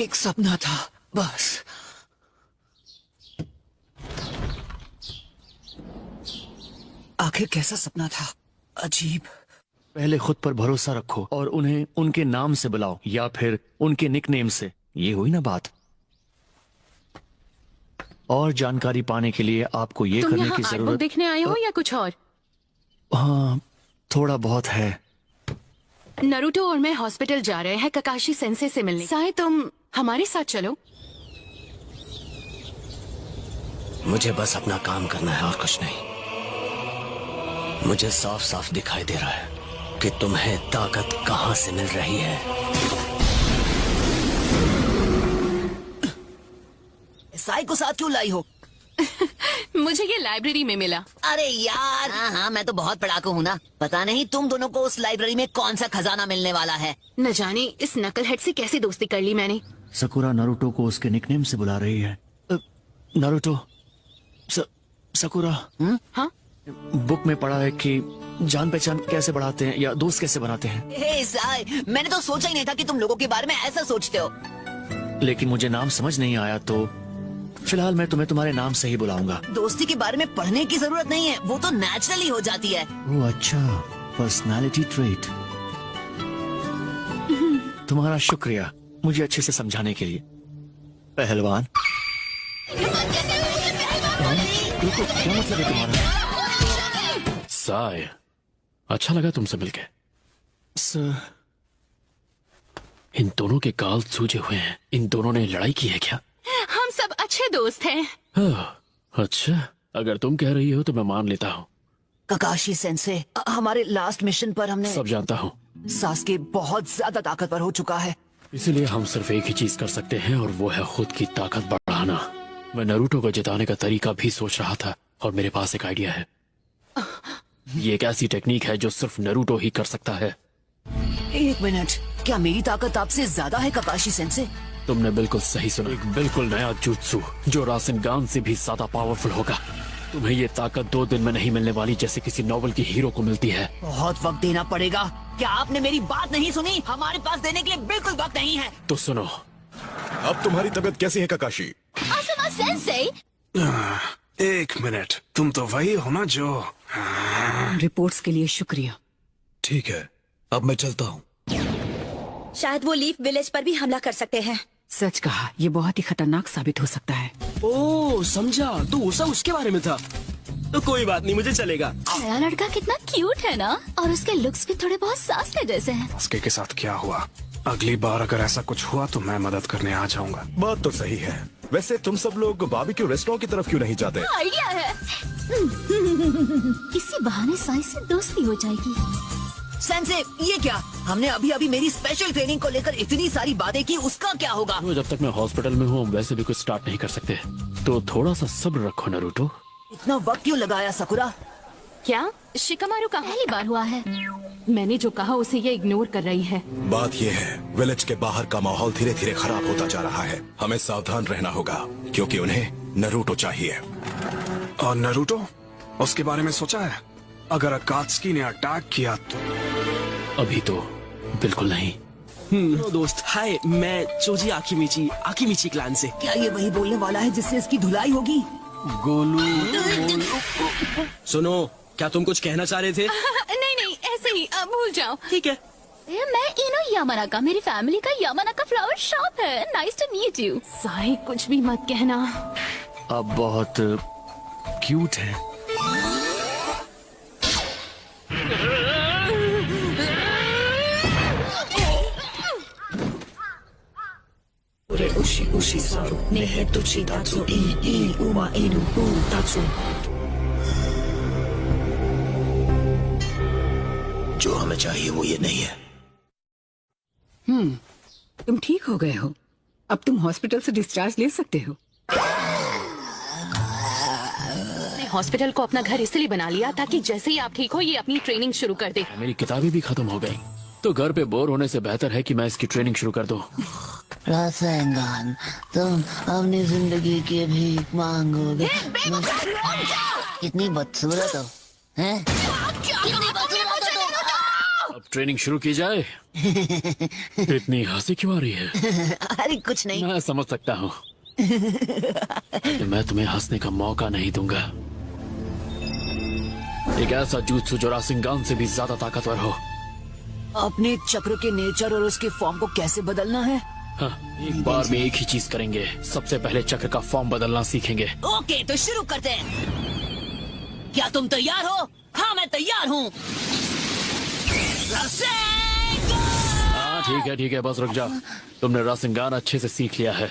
एक सपना था बस। आखिर कैसा सपना था? अजीब। पहले खुद पर भरोसा रखो और उन्हें उनके नाम से बुलाओ या फिर उनके निकनेम से। ये हुई ना बात। और जानकारी पाने के लिए आपको ये तुम करने यहाँ की आर्टबुक जरूरत। देखने आए हो या कुछ और? हाँ, थोड़ा बहुत है। नरूटो और मैं हॉस्पिटल जा रहे हैं ककाशी सेंसे से मिलने। साई तुम हमारे साथ चलो। मुझे बस अपना काम करना है और कुछ नहीं। मुझे साफ साफ दिखाई दे रहा है कि तुम्हें ताकत कहां से मिल रही है। साई को साथ क्यों लाई हो? मुझे ये लाइब्रेरी में मिला। अरे यार, हाँ मैं तो बहुत पढ़ाकू हूँ ना। पता नहीं तुम दोनों को उस लाइब्रेरी में कौन सा खजाना मिलने वाला है। न जाने इस नकलहेड से कैसे दोस्ती कर ली मैंने। सकुरा नारुतो को उसके निकनेम से बुला रही है। Naruto, sakura. हाँ, बुक में पढ़ा है कि जान पहचान कैसे बढ़ाते हैं या दोस्त कैसे बनाते हैं। हे साई, मैंने तो सोचा ही नहीं था कि तुम लोगों के बारे में ऐसा सोचते हो। लेकिन मुझे नाम समझ नहीं आया तो फिलहाल मैं तुम्हें तुम्हारे नाम से ही बुलाऊंगा। दोस्ती के बारे में पढ़ने की जरूरत नहीं है, वो तो नेचुरली हो जाती है। ओह अच्छा, पर्सनालिटी ट्रेट। तुम्हारा शुक्रिया मुझे अच्छे से समझाने के लिए, पहलवान। रुको, क्या मतलब है तुम्हारा? साय, अच्छा लगा तुमसे मिलके। सर, इन दोनों के गाल सूजे हुए हैं। इन दोनों ने लड़ाई की है क्या? हम सब अच्छे दोस्त हैं। अच्छा, अगर तुम कह रही हो तो मैं मान लेता हूँ। ककाशी सेंसे, हमारे लास्ट मिशन पर हमने सब जानता हूँ, सास्के बहुत ज्यादा ताकतवर हो चुका है। इसीलिए हम सिर्फ एक ही चीज कर सकते हैं और वो है खुद की ताकत बढ़ाना। मैं नारुतो को जिताने का तरीका भी सोच रहा था और मेरे पास एक आइडिया है। ये एक ऐसी टेक्निक है जो सिर्फ नारुतो ही कर सकता है। एक मिनट, क्या मेरी ताकत आपसे ज्यादा है ककाशी सेंसे? तुमने बिल्कुल सही सुना। एक बिल्कुल नया जुत्सु जो रासेनगान से भी ज्यादा पावरफुल होगा। तुम्हें ये ताकत 2 दिन में नहीं मिलने वाली जैसे किसी नॉवल की हीरो को मिलती है। बहुत वक्त देना पड़ेगा। क्या आपने मेरी बात नहीं सुनी? हमारे पास देने के लिए बिल्कुल वक्त नहीं है। तो सुनो, अब तुम्हारी तबीयत कैसी है ककाशी? आसुमा सेंसे, एक मिनट, तुम तो वही हो ना जो। रिपोर्ट्स के लिए शुक्रिया। ठीक है, अब मैं चलता हूँ। शायद वो लीफ विलेज पर भी हमला कर सकते हैं। सच कहा, ये बहुत ही खतरनाक साबित हो सकता है। ओह समझा, तो वो सब उसके बारे में था। तो कोई बात नहीं, मुझे चलेगा। नया लड़का कितना क्यूट है ना, और उसके लुक्स भी थोड़े बहुत सास जैसे हैं। सास्के के साथ क्या हुआ? अगली बार अगर ऐसा कुछ हुआ तो मैं मदद करने आ जाऊंगा। बात तो सही है। वैसे तुम सब लोग बारबेक्यू रेस्टोरेंट की तरफ क्यों नहीं जाते? आइडिया है। इसी बहाने साई से दोस्ती हो जाएगी। सेंसे, ये क्या? हमने अभी अभी मेरी स्पेशल ट्रेनिंग को लेकर इतनी सारी बातें की, उसका क्या होगा? तो जब तक मैं हॉस्पिटल में हूँ वैसे भी कुछ स्टार्ट नहीं कर सकते, तो थोड़ा सा सब्र रखो नारुतो। इतना वक्त क्यों लगाया सकुरा? क्या शिकामारू का पहली बार हुआ है। मैंने जो कहा उसे ये इग्नोर कर रही है। बात ये है, विलेज के बाहर का माहौल धीरे धीरे खराब होता जा रहा है। हमें सावधान रहना होगा क्योंकि उन्हें नारुतो चाहिए। और नारुतो, उसके बारे में सोचा है? अगर अकात्सुकी ने अटैक किया तो? अभी तो बिल्कुल नहीं। हेलो दोस्त, हाय, मैं चोजी आकिमिची क्लान से। क्या ये वही बोलने वाला है जिससे इसकी धुलाई होगी? गोलू, सुनो, क्या तुम कुछ कहना चाह रहे थे? नहीं नहीं, ऐसे ही भूल जाओ। ठीक है। मैं इनो यामानाका, मेरी फैमिली का यामानाका फ्लावर शॉप है। Nice to meet you. Sai कुछ भी मत कहना। आप बहुत क्यूट हैं। जो हमें चाहिए वो ये नहीं है। तुम ठीक हो गए हो, अब तुम हॉस्पिटल से डिस्चार्ज ले सकते हो। मैंने हॉस्पिटल को अपना घर इसलिए बना लिया ताकि जैसे ही आप ठीक हो ये अपनी ट्रेनिंग शुरू कर दे। मेरी किताबें भी खत्म हो गई, तो घर पे बोर होने से बेहतर है कि मैं इसकी ट्रेनिंग शुरू कर दूं। रासेंगान, तुम अपनी जिंदगी की भीख मांगोगे। कितनी बदसूरत हो, हैं? अब ट्रेनिंग शुरू की जाए। इतनी हंसी क्यों आ रही है? अरे कुछ नहीं। मैं समझ सकता हूँ। मैं तुम्हें हंसने का मौका नहीं दूंगा। एक ऐसा jutsu जो रासिंगान से भी ज्यादा ताकतवर हो। अपने चक्र के नेचर और उसके फॉर्म को कैसे बदलना है? हाँ, एक बार में एक ही चीज करेंगे। सबसे पहले चक्र का फॉर्म बदलना सीखेंगे। ओके, तो शुरू करते हैं। क्या तुम तैयार हो? हाँ, मैं तैयार हूँ। हाँ ठीक है, बस रुक जा। तुमने रासिंगान अच्छे से सीख लिया है।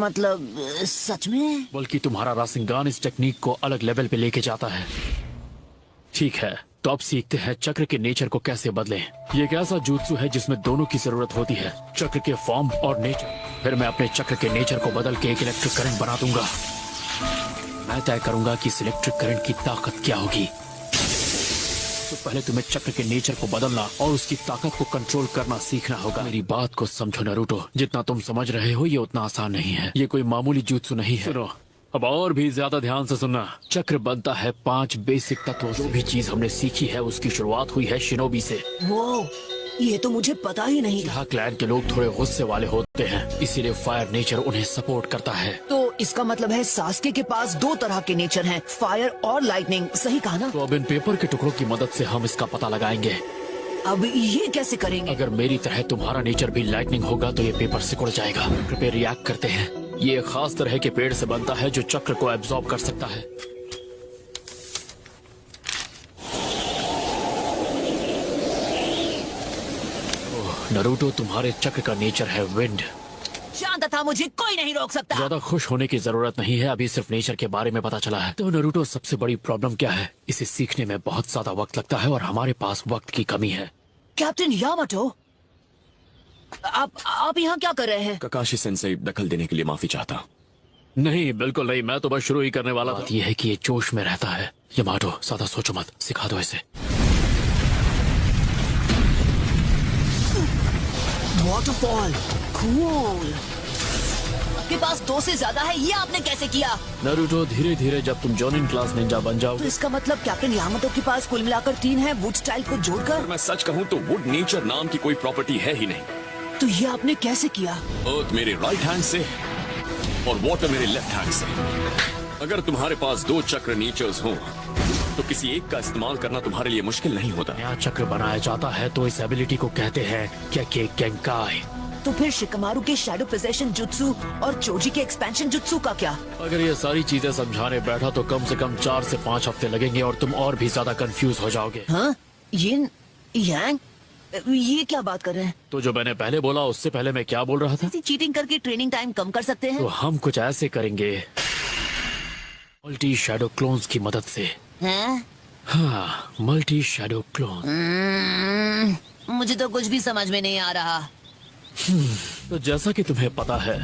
मतलब सच में? बल्कि तुम्हारा रासिंगान इस टेक्निक को अलग लेवल पे लेके जाता है। ठीक है, तो अब सीखते हैं चक्र के नेचर को कैसे बदलें। ये एक ऐसा जुत्सु है जिसमें दोनों की जरूरत होती है, चक्र के फॉर्म और नेचर। फिर मैं अपने चक्र के नेचर को बदल के एक इलेक्ट्रिक करंट बना दूंगा। मैं तय करूंगा कि इस इलेक्ट्रिक करंट की ताकत क्या होगी। तो पहले तुम्हें चक्र के नेचर को बदलना और उसकी ताकत को कंट्रोल करना सीखना होगा। मेरी बात को समझो नारुतो, जितना तुम समझ रहे हो ये उतना आसान नहीं है। ये कोई मामूली जुत्सु नहीं है। सुनो, अब और भी ज्यादा ध्यान से सुनना। चक्र बनता है 5 बेसिक तत्वों से। जो भी चीज हमने सीखी है उसकी शुरुआत हुई है शिनोबी से। वो ये तो मुझे पता ही नहीं था। यहाँ क्लैन के लोग थोड़े गुस्से वाले होते हैं, इसीलिए फायर नेचर उन्हें सपोर्ट करता है। तो इसका मतलब है सास्के के पास 2 तरह के नेचर हैं, फायर और लाइटनिंग। सही कहा ना? तो अब इन पेपर के टुकड़ों की मदद से हम इसका पता लगाएंगे। अब ये कैसे करेंगे? अगर मेरी तरह तुम्हारा नेचर भी लाइटनिंग होगा तो ये पेपर सिकुड़ जाएगा। पे रिएक्ट करते हैं। ये एक खास तरह के पेड़ से बनता है जो चक्र को एब्जॉर्ब कर सकता है। नारुतो, तुम्हारे चक्र का नेचर है विंड। शांत था, मुझे कोई नहीं रोक सकता। ज्यादा खुश होने की जरूरत नहीं है, अभी सिर्फ नेचर के बारे में पता चला है। तो नारुतो, सबसे बड़ी प्रॉब्लम क्या है? इसे सीखने में बहुत ज्यादा वक्त लगता है और हमारे पास वक्त की कमी है। कैप्टन यामाटो, आप यहाँ क्या कर रहे हैं? ककाशी सेंसेई, दखल देने के लिए माफी चाहता। नहीं, बिल्कुल नहीं, मैं तो बस शुरू ही करने वाला था। बात ये है कि ये जोश में रहता है। यामाटो, ज्यादा सोचो मत, सिखा दो इसे। Waterfall, cool. आपके पास 2 से ज्यादा है, ये आपने कैसे किया? नारुतो, धीरे धीरे जब तुम जोनिन क्लास निंजा बन तो जाओगे। इसका मतलब कैप्टन यामाटो के पास कुल मिलाकर 3 है, वुड स्टाइल को जोड़कर। मैं सच कहूँ तो वुड नेचर नाम की कोई प्रॉपर्टी है ही नहीं। तो ये आपने कैसे किया? अर्थ मेरे राइट हैंड से और वाटर मेरे लेफ्ट हैंड से। अगर तुम्हारे पास 2 चक्र नेचर्स हों तो किसी एक का इस्तेमाल करना तुम्हारे लिए मुश्किल नहीं होता। नया चक्र बनाया जाता है तो इस एबिलिटी को कहते हैं केके केंकाई। तो फिर शिकमारू के शैडो पोजेशन जुत्सु और चोजी के एक्सपेंशन जुत्सु का क्या? अगर ये सारी चीजें समझाने बैठा तो कम से कम 4 से 5 हफ्ते लगेंगे और तुम और भी ज्यादा कंफ्यूज हो जाओगे। हाँ? यिन यांग, ये क्या बात कर रहे हैं? तो जो मैंने पहले बोला उससे पहले मैं क्या बोल रहा था? चीटिंग करके ट्रेनिंग टाइम कम कर सकते हैं? तो हम कुछ ऐसे करेंगे मल्टी शैडो क्लोन्स की मदद से। हैं? हाँ, मल्टी शैडो क्लोन। मुझे तो कुछ भी समझ में नहीं आ रहा। तो जैसा कि तुम्हें पता है,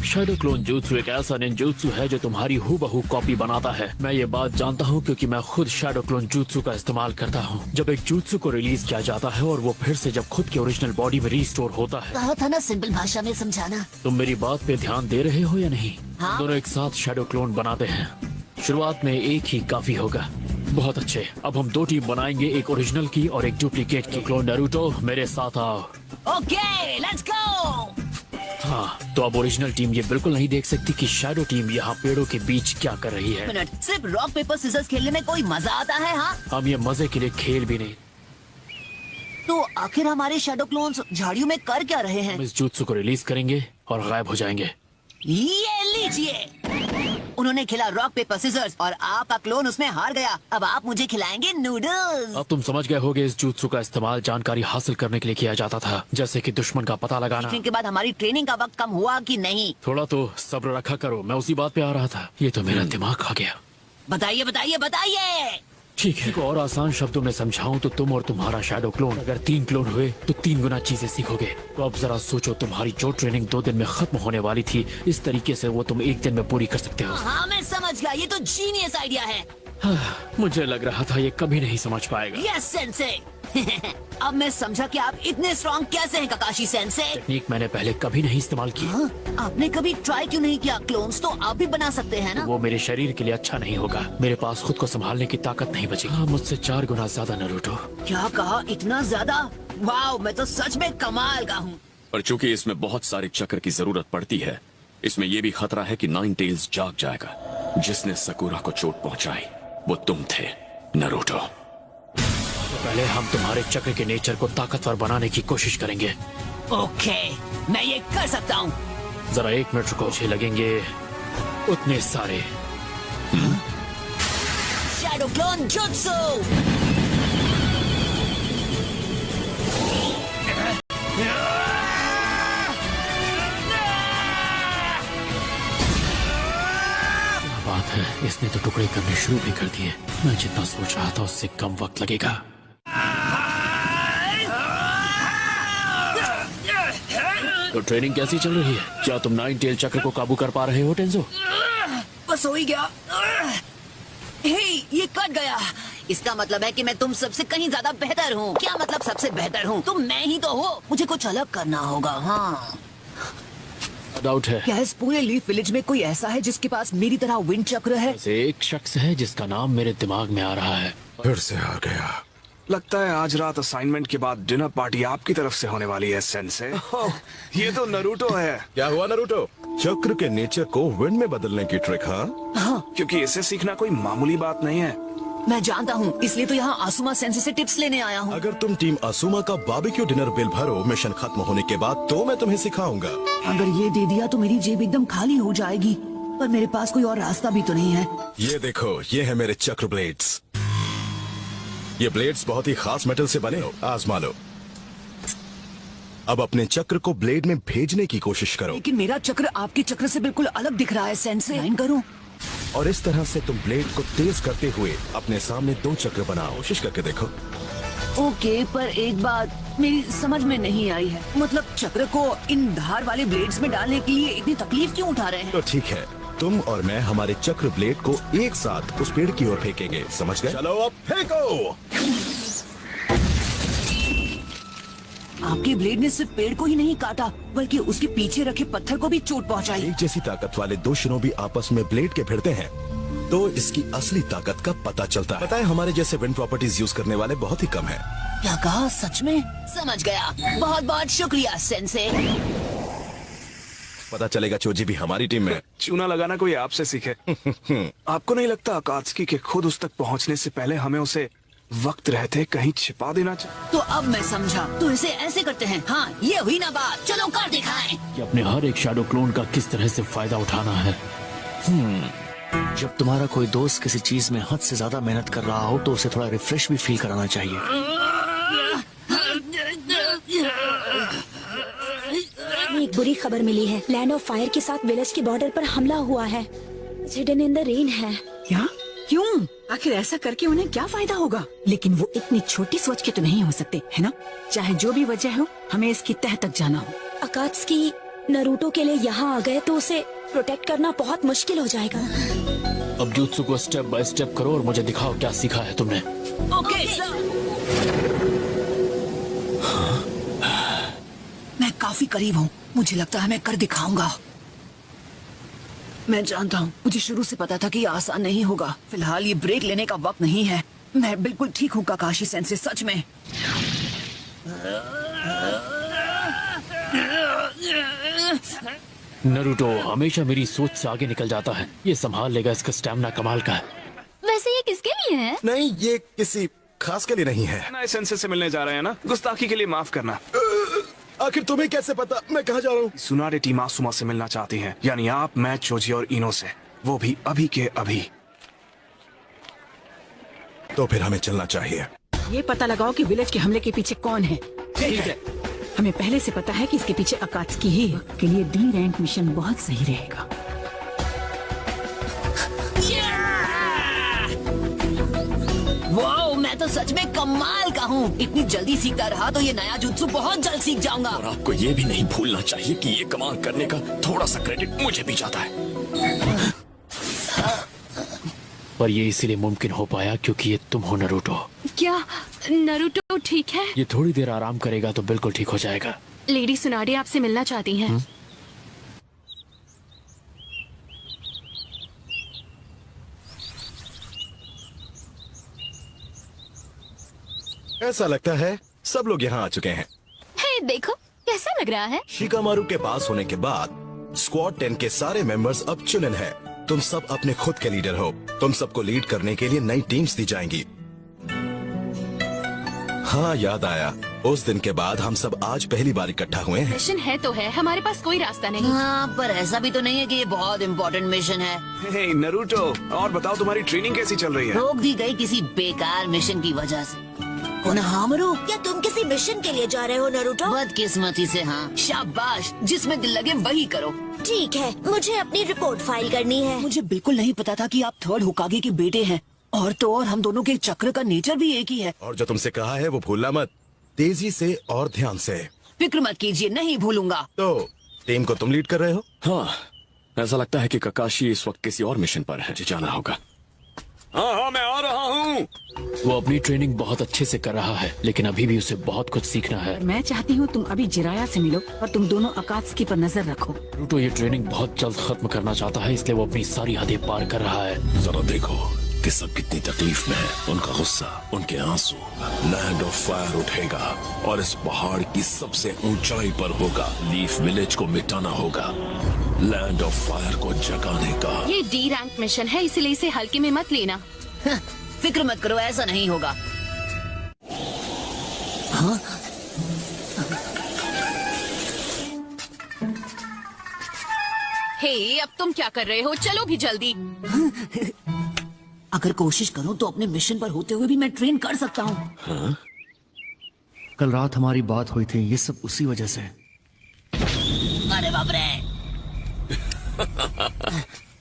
शैडो क्लोन जुत्सु एक ऐसा निंजुत्सु है जो तुम्हारी हूबहू कॉपी बनाता है। मैं ये बात जानता हूँ क्योंकि मैं खुद शैडो क्लोन जुत्सु का इस्तेमाल करता हूँ। जब एक जुत्सु को रिलीज किया जाता है और वो फिर से जब खुद की ओरिजिनल बॉडी में रीस्टोर होता है। कहा था ना सिंपल भाषा में समझाना। तुम मेरी बात पे ध्यान दे रहे हो या नहीं? हाँ? दोनों एक साथ शैडो क्लोन बनाते हैं। शुरुआत में एक ही काफी होगा। बहुत अच्छे, अब हम 2 टीम बनाएंगे, एक ओरिजिनल की और एक डुप्लीकेट की। क्लोन नारुतो, मेरे साथ आओ। Okay, let's go. हाँ, तो अब ओरिजिनल टीम ये बिल्कुल नहीं देख सकती कि शैडो टीम यहाँ पेड़ों के बीच क्या कर रही है। मिनट, सिर्फ रॉक पेपर सीजर्स खेलने में कोई मजा आता है? हाँ, हम ये मजे के लिए खेल भी नहीं। तो आखिर हमारे शैडो क्लोन्स झाड़ियों में कर क्या रहे हैं? हम इस जुत्सु को रिलीज करेंगे और गायब हो जाएंगे। ये लीजिए, उन्होंने खेला रॉक पेपर सीजर्स और आपका क्लोन उसमें हार गया। अब आप मुझे खिलाएंगे नूडल्स। अब तुम समझ गए होगे इस जुत्सु का इस्तेमाल जानकारी हासिल करने के लिए किया जाता था, जैसे कि दुश्मन का पता लगाना। के बाद हमारी ट्रेनिंग का वक्त कम हुआ कि नहीं? थोड़ा तो सब्र रखा करो, मैं उसी बात पे आ रहा था। ये तो मेरा दिमाग खा गया। बताइए बताइए बताइए। ठीक है, और आसान शब्दों में समझाऊं तो तुम और तुम्हारा शैडो क्लोन अगर 3 क्लोन हुए तो 3 गुना चीजें सीखोगे। तो अब जरा सोचो, तुम्हारी जो ट्रेनिंग 2 दिन में खत्म होने वाली थी, इस तरीके से वो तुम 1 दिन में पूरी कर सकते हो। हाँ, मैं समझ गया, ये तो जीनियस आइडिया है। मुझे लग रहा था ये कभी नहीं समझ पाएगा। Yes sensei. अब मैं समझा कि आप इतने स्ट्रॉन्ग कैसे हैं ककाशी सेंसे। टेक्निक मैंने पहले कभी नहीं इस्तेमाल की। हाँ, आपने कभी ट्राई क्यों नहीं किया? क्लोन्स तो आप भी बना सकते हैं ना। वो मेरे शरीर के लिए अच्छा नहीं होगा। मेरे पास खुद को संभालने की ताकत नहीं बची। हाँ, मुझसे 4 गुना ज्यादा नरूटो। क्या कहा? इतना ज्यादा? वाह, मैं तो सच में कमाल का हूँ। पर चूंकि इसमें बहुत सारे चक्र की जरूरत पड़ती है, इसमें यह भी खतरा है कि नाइन टेल्स जाग जाएगा। जिसने सकुरा को चोट पहुंचाई वो तुम थे नरूटो। तो पहले हम तुम्हारे चक्र के नेचर को ताकतवर बनाने की कोशिश करेंगे। ओके, मैं ये कर सकता हूँ। जरा 1 मिनट रुको, मुझे लगेंगे उतने सारे। Shadow clone jutsu. बात है, इसने तो टुकड़े करने शुरू भी कर दिए। मैं जितना सोच रहा था उससे कम वक्त लगेगा। तो ट्रेनिंग कैसी चल रही है? क्या तुम 9 टेल चक्र को काबू कर पा रहे हो टेंजो? बस हो ही गया। हे, ये कट गया। इसका मतलब है कि मैं तुम सबसे कहीं ज्यादा बेहतर हूँ। क्या मतलब सबसे बेहतर हूँ? तुम मैं ही तो हो। मुझे कुछ अलग करना होगा। हाँ, डाउट है। क्या इस पूरे लीफ विलेज में कोई ऐसा है जिसके पास मेरी तरह विंड चक्र है? बस एक शख्स है जिसका नाम मेरे दिमाग में आ रहा है। फिर से आ गया। लगता है आज रात असाइनमेंट के बाद डिनर पार्टी आपकी तरफ से होने वाली है सेंसे। ये तो नरूटो है। क्या हुआ नरूटो? चक्र के नेचर को विंड में बदलने की ट्रिक? हाँ, क्योंकि इसे सीखना कोई मामूली बात नहीं है। मैं जानता हूँ, इसलिए तो यहाँ आसुमा सेंसे से टिप्स लेने आया हूँ। अगर तुम टीम असुमा का बारबेक्यू डिनर बिल भरो मिशन खत्म होने के बाद, तो मैं तुम्हें सिखाऊंगा। अगर ये दे दिया तो मेरी जेब एकदम खाली हो जाएगी, पर मेरे पास कोई और रास्ता भी तो नहीं है। ये देखो, ये है मेरे चक्र ब्लेड्स। ये ब्लेड्स बहुत ही खास मेटल से बने हो, आजमा लो। अब अपने चक्र को ब्लेड में भेजने की कोशिश करो। लेकिन मेरा चक्र आपके चक्र से बिल्कुल अलग दिख रहा है सेंसे। लाइन करूं? और इस तरह से तुम ब्लेड को तेज करते हुए अपने सामने 2 चक्र बनाओ। कोशिश करके देखो। ओके, पर एक बात मेरी समझ में नहीं आई है। मतलब चक्र को इन धार वाले ब्लेड्स में डालने के लिए इतनी तकलीफ क्यों उठा रहे हैं? तो ठीक है, तुम और मैं हमारे चक्र ब्लेड को एक साथ उस पेड़ की ओर फेंकेंगे, समझ गए? चलो अब फेंको। आपके ब्लेड ने सिर्फ पेड़ को ही नहीं काटा, बल्कि उसके पीछे रखे पत्थर को भी चोट पहुंचाई। एक जैसी ताकत वाले 2 शिनोबी आपस में ब्लेड के भिड़ते हैं तो इसकी असली ताकत का पता चलता है। पता है, हमारे जैसे विंड प्रॉपर्टीज यूज करने वाले बहुत ही कम हैं। क्या कहा? सच में? समझ गया। बहुत बहुत शुक्रिया सेंसे। पता चलेगा चोजी भी हमारी टीम में। चूना लगाना कोई आपसे सीखे। आपको नहीं लगता अकात्सुकी के खुद उस तक पहुंचने से पहले हमें उसे वक्त रहते कहीं छिपा देना चाहिए? तो अब मैं समझा। तो इसे ऐसे करते हैं। हाँ, ये हुई ना बात। चलो कर दिखाएं। कि अपने हर एक शैडो क्लोन का किस तरह से फायदा उठाना है। जब तुम्हारा कोई दोस्त किसी चीज में हद से ज्यादा मेहनत कर रहा हो तो उसे थोड़ा रिफ्रेश भी फील कराना चाहिए। हमें एक बुरी खबर मिली है। लैंड ऑफ फायर के साथ विलेज के बॉर्डर पर हमला हुआ है। हिडन इन द रेन है। क्या? क्यों? आखिर ऐसा करके उन्हें क्या फायदा होगा? लेकिन वो इतनी छोटी सोच के तो नहीं हो सकते, है ना? चाहे जो भी वजह हो, हमें इसकी तह तक जाना हो। अकात्सुकी नरूटो के लिए यहाँ आ गए तो उसे प्रोटेक्ट करना बहुत मुश्किल हो जाएगा। अब jutsu को स्टेप बाय स्टेप करो और मुझे दिखाओ क्या सीखा है तुमने। Okay sir. मैं काफी करीब हूँ। मुझे लगता है मैं कर दिखाऊंगा। मैं जानता हूँ, मुझे शुरू से पता था कि ये आसान नहीं होगा। फिलहाल ये ब्रेक लेने का वक्त नहीं है। मैं बिल्कुल ठीक हूँ काकाशी सेंसे, सच में। नरूटो हमेशा मेरी सोच से आगे निकल जाता है। ये संभाल लेगा, इसका स्टैमिना कमाल का है। वैसे ये किसके लिए है? नहीं, ये किसी खास के लिए नहीं है। नए सेंसे से मिलने जा रहे हैं ना? गुस्ताखी के लिए माफ करना। आखिर तुम्हें कैसे पता मैं कहाँ जा रहा हूँ? सुनारे टीम आसुमा से मिलना चाहती है, यानी आप, मैं, चोजी और इनो से। वो भी अभी के अभी। तो फिर हमें चलना चाहिए। ये पता लगाओ कि विलेज के हमले के पीछे कौन है। ठीक है। हमें पहले से पता है कि इसके पीछे अकात्सुकी ही है। के लिए डी रैंक मिशन बहुत सही रहेगा। वाओ, मैं तो सच में कमाल का हूँ। इतनी जल्दी सीखता रहा तो ये नया जुत्सु बहुत जल्द सीख जाऊंगा। और आपको ये भी नहीं भूलना चाहिए कि ये कमाल करने का थोड़ा सा क्रेडिट मुझे भी जाता है। पर ये इसीलिए मुमकिन हो पाया क्योंकि ये तुम हो नरूटो। क्या नरूटो ठीक है? ये थोड़ी देर आराम करेगा तो बिल्कुल ठीक हो जाएगा। लेडी सुनाडे आपसे मिलना चाहती हैं। ऐसा लगता है सब लोग यहाँ आ चुके हैं। हे देखो कैसा लग रहा है। शिकामारू के पास होने के बाद स्क्वाड 10 के सारे मेंबर्स अब चुनिंदा हैं। तुम सब अपने खुद के लीडर हो। तुम सबको लीड करने के लिए नई टीम्स दी जाएंगी। हाँ, याद आया, उस दिन के बाद हम सब आज पहली बार इकट्ठा हुए हैं। मिशन है तो है, हमारे पास कोई रास्ता नहीं। हाँ, पर ऐसा भी तो नहीं है कि ये बहुत इम्पोर्टेंट मिशन है। हे नरूटो, और बताओ तुम्हारी ट्रेनिंग कैसी चल रही है? रोक दी गई किसी बेकार मिशन की वजह से। कोनोहामारू, क्या तुम किसी मिशन के लिए जा रहे हो नरूटो? बदकिस्मती से हाँ। शाबाश, जिसमें दिल लगे वही करो। ठीक है, मुझे अपनी रिपोर्ट फाइल करनी है। मुझे बिल्कुल नहीं पता था कि आप थर्ड होकागे के बेटे हैं। और तो और हम दोनों के चक्र का नेचर भी एक ही है। और जो तुमसे कहा है वो भूलना मत। तेजी से और ध्यान से। फिक्र मत कीजिए, नहीं भूलूंगा। तो टीम को तुम लीड कर रहे हो? हाँ, ऐसा लगता है कि ककाशी इस वक्त किसी और मिशन पर है। मुझे जाना होगा। हाँ, मैं आ रहा हूँ। वो अपनी ट्रेनिंग बहुत अच्छे से कर रहा है, लेकिन अभी भी उसे बहुत कुछ सीखना है। मैं चाहती हूँ तुम अभी जिराया से मिलो और तुम दोनों अकात्सुकी पर नजर रखो। नरूटो ये ट्रेनिंग बहुत जल्द खत्म करना चाहता है, इसलिए वो अपनी सारी हदें पार कर रहा है। जरा देखो कि सब कितनी तकलीफ में है। उनका गुस्सा, उनके आंसू। लैंड ऑफ फायर उठेगा और इस पहाड़ की सबसे ऊंचाई पर होगा। लीफ विलेज को मिटाना होगा, लैंड ऑफ फायर को जगाने का। ये डी रैंक मिशन है, इसलिए इसे हल्के में मत लेना। फिक्र मत करो, ऐसा नहीं होगा। हाँ? हे, अब तुम क्या कर रहे हो? चलो भी जल्दी। अगर कोशिश करूं तो अपने मिशन पर होते हुए भी मैं ट्रेन कर सकता हूँ। कल रात हमारी बात हुई थी, ये सब उसी वजह से। अरे बाप रे।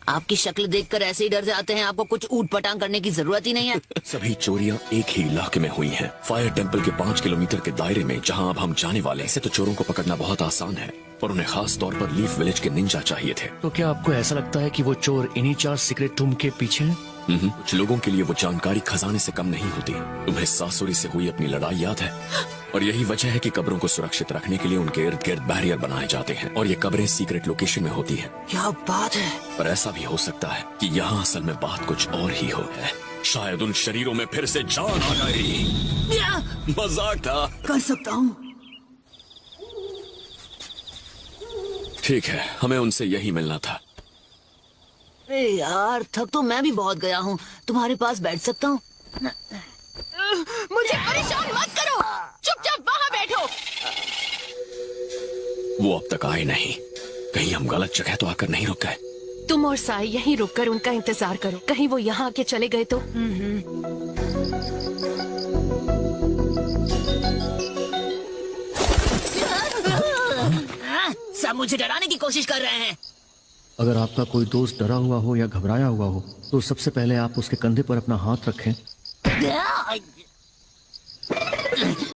आपकी शक्ल देखकर ऐसे ही डर जाते हैं। आपको कुछ ऊट पटांग करने की जरूरत ही नहीं है। सभी चोरियां एक ही इलाके में हुई हैं। फायर टेम्पल के 5 किलोमीटर के दायरे में, जहां अब हम जाने वाले हैं। ऐसे तो चोरों को पकड़ना बहुत आसान है, पर उन्हें खास तौर पर लीफ विलेज के निंजा चाहिए थे। तो क्या आपको ऐसा लगता है कि वो चोर इन्हीं 4 सीक्रेट रूम के पीछे हैं? कुछ लोगों के लिए वो जानकारी खजाने से कम नहीं होती। तुम्हें सासुरी से हुई अपनी लड़ाई याद है? और यही वजह है कि कब्रों को सुरक्षित रखने के लिए उनके इर्द गिर्द बैरियर बनाए जाते हैं, और ये कब्रें सीक्रेट लोकेशन में होती हैं। क्या बात है। पर ऐसा भी हो सकता है कि यहाँ असल में बात कुछ और ही हो है। शायद उन शरीरों में फिर से जान आ गई। मजाक था। कर सकता हूँ। ठीक है, हमें उनसे यही मिलना था। अरे यार, थक तो मैं भी बहुत गया हूँ। तुम्हारे पास बैठ सकता हूँ? मुझे परेशान मत करो, चुपचाप वहाँ बैठो। वो अब तक आए नहीं। कहीं हम गलत जगह तो आकर नहीं रुक गए। तुम और साई यहीं रुककर उनका इंतजार करो। कहीं वो यहाँ आके चले गए तो। सब मुझे डराने की कोशिश कर रहे हैं। अगर आपका कोई दोस्त डरा हुआ हो या घबराया हुआ हो तो सबसे पहले आप उसके कंधे पर अपना हाथ रखें